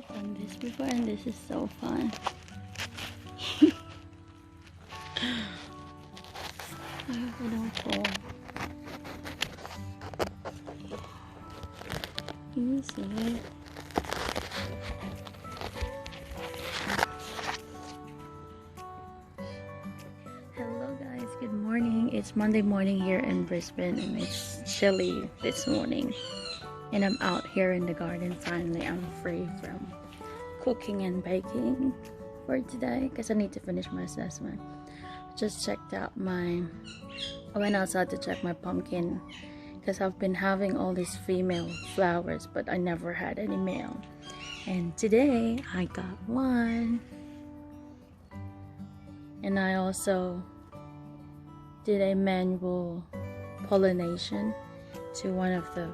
done this before and this is so fun. I hope I don't fall. Can you see it? Hello guys, good morning. It's Monday morning here in Brisbane and it's chilly this morning. And I'm out here in the garden finally. I'm free from cooking and baking for today because I need to finish my assessment. Just checked out I went outside to check my pumpkin because I've been having all these female flowers but I never had any male. And today I got one. And I also did a manual pollination to one of the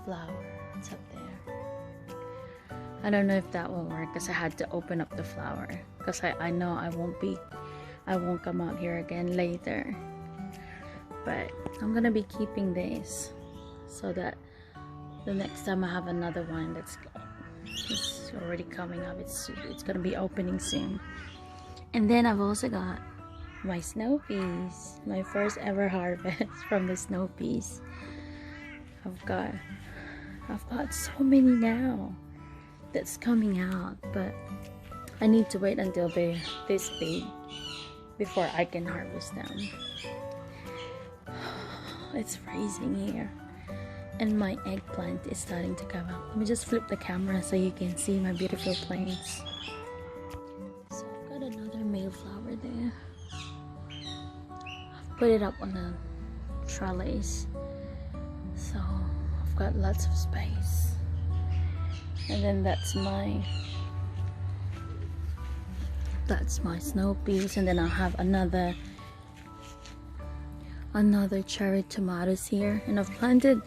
flowers up there. I don't know if that will work because I had to open up the flower because I know I won't come out here again later. But I'm gonna be keeping this so that the next time I have another one that's it's already coming up, it's gonna be opening soon. And then I've also got my snow peas, my first ever harvest from the snow peas. I've got so many now that's coming out, but I need to wait until they're this big before I can harvest them. It's freezing here and my eggplant is starting to come out. Let me just flip the camera so you can see my beautiful plants. So I've got another male flower there. I've put it up on the trellis, so I've got lots of space. And then that's my snow peas, and then I'll have another cherry tomatoes here, and I've planted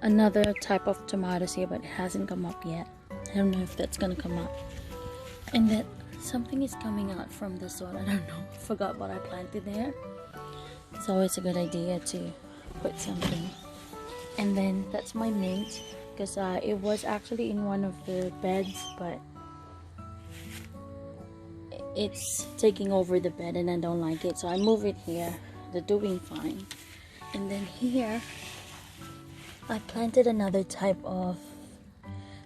another type of tomatoes here but it hasn't come up yet. I don't know if that's gonna come up. And then something is coming out from the soil. I don't know, I forgot what I planted there. It's always a good idea to put something. And then that's my mint because it was actually in one of the beds but it's taking over the bed and I don't like it, so I move it here. They're doing fine. And then here I planted another type of,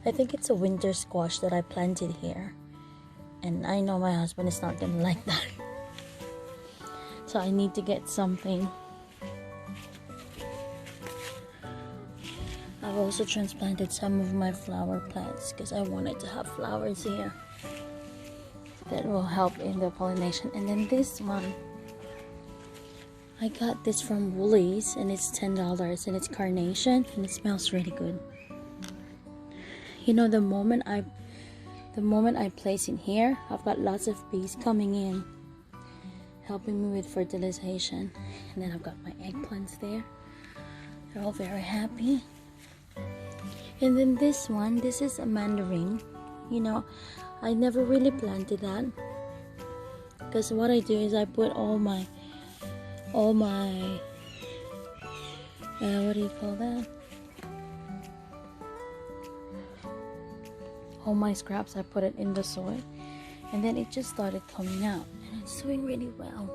I think it's a winter squash that I planted here, and I know my husband is not gonna like that, so I need to get something. I've also transplanted some of my flower plants because I wanted to have flowers here that will help in the pollination. And then this one, I got this from Woolies and it's $10 and it's carnation and it smells really good. You know, the moment I place in here, I've got lots of bees coming in helping me with fertilization. And then I've got my eggplants there. They're all very happy. And then this is a mandarin. You know, I never really planted that because what I do is I put all my what do you call that? All my scraps, I put it in the soil and then it just started coming out and it's doing really well.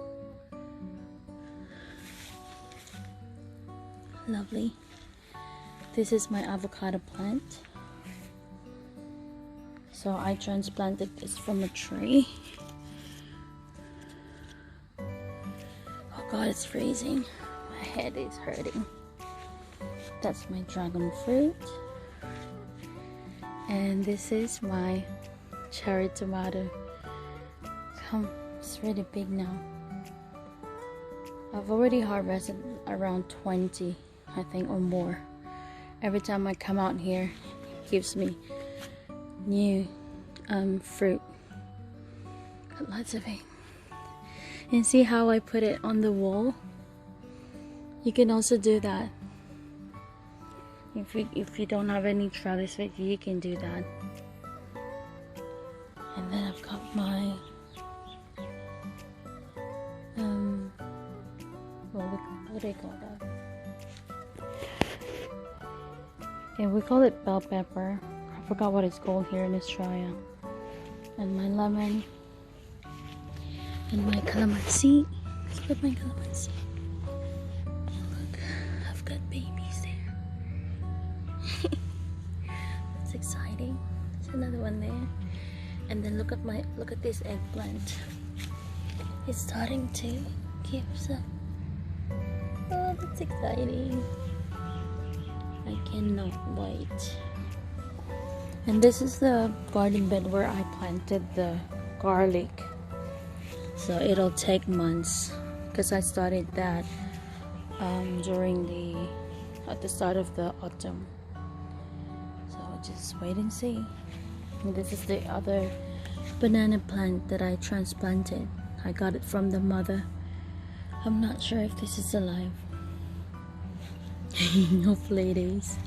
Lovely. This is my avocado plant. So I transplanted this from a tree. Oh God, it's freezing. My head is hurting. That's my dragon fruit. And this is my cherry tomato. It's really big now. I've already harvested around 20, I think, or more. Every time I come out here, it gives me new fruit. Got lots of it. And see how I put it on the wall? You can also do that. If you don't have any trellis with you, you can do that. And then I've got my what do you call that? Yeah, we call it bell pepper. I forgot what it's called here in Australia. And my lemon. And my calamansi. Look at my calamansi. Look, I've got babies there. That's exciting. There's another one there. And then look at this eggplant. It's starting to give some. Oh, that's exciting. I cannot wait. And this is the garden bed where I planted the garlic. So it'll take months because I started that at the start of the autumn. So just wait and see. And this is the other banana plant that I transplanted. I got it from the mother. I'm not sure if this is alive. Hopefully it is.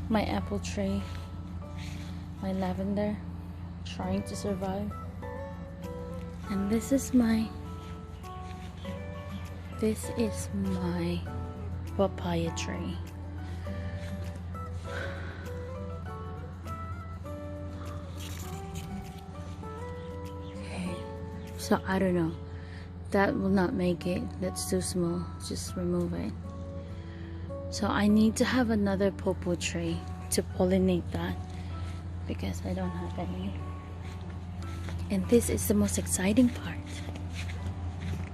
My apple tree, my lavender, trying to survive. And this is my papaya tree. Okay, so I don't know. That will not make it. That's too small. Just remove it. So I need to have another pawpaw tree to pollinate that because I don't have any. And this is the most exciting part.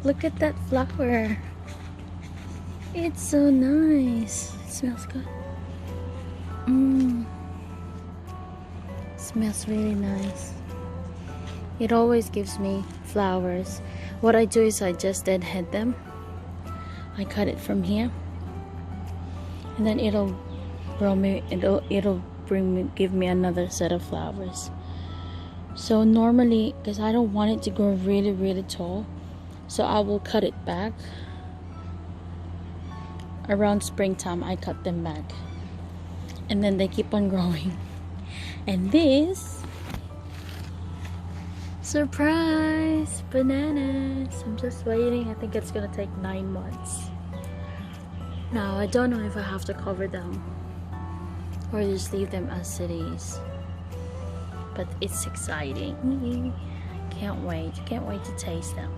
Look at that flower. It's so nice. It smells good. Smells really nice. It always gives me flowers. What I do is I just deadhead them. I cut it from here. And then it'll give me another set of flowers. So normally, because I don't want it to grow really, really tall, so I will cut it back. Around springtime, I cut them back. And then they keep on growing. And this, surprise, bananas. I'm just waiting. I think it's gonna take 9 months. Now, I don't know if I have to cover them or just leave them as it is. But it's exciting. Can't wait to taste them.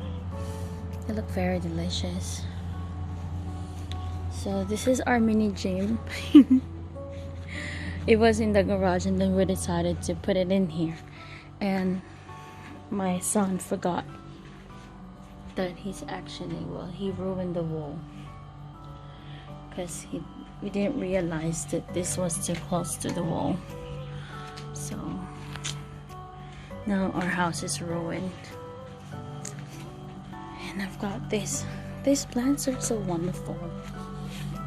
They look very delicious. So this is our mini gym. It was in the garage and then we decided to put it in here. And my son forgot that he ruined the wall. Because we didn't realize that this was too close to the wall. So now our house is ruined. And I've got this. These plants are so wonderful.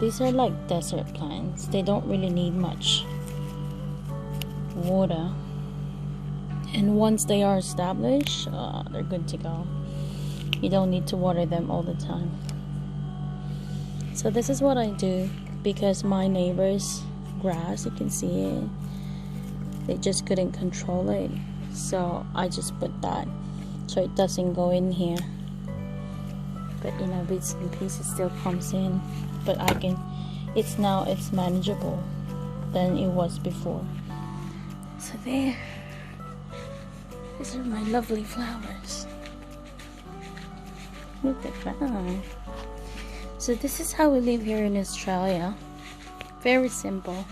These are like desert plants. They don't really need much water. And once they are established, they're good to go. You don't need to water them all the time. So this is what I do because my neighbor's grass, you can see it, they just couldn't control it. So I just put that so it doesn't go in here. But you know, bits and pieces still comes in. But it's manageable than it was before. So there. These are my lovely flowers. Look at that. So this is how we live here in Australia. Very simple.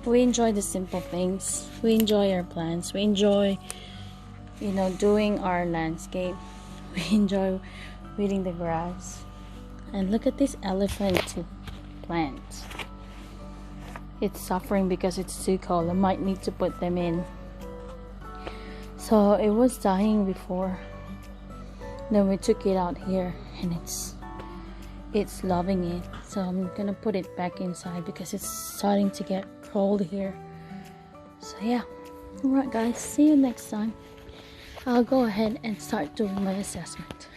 We enjoy the simple things. We enjoy our plants. We enjoy, doing our landscape. We enjoy weeding the grass. And look at this elephant plant. It's suffering because it's too cold. I might need to put them in. So it was dying before. Then we took it out here and it's loving it. So I'm gonna put it back inside because it's starting to get cold here. So yeah. Alright guys, see you next time. I'll go ahead and start doing my assessment.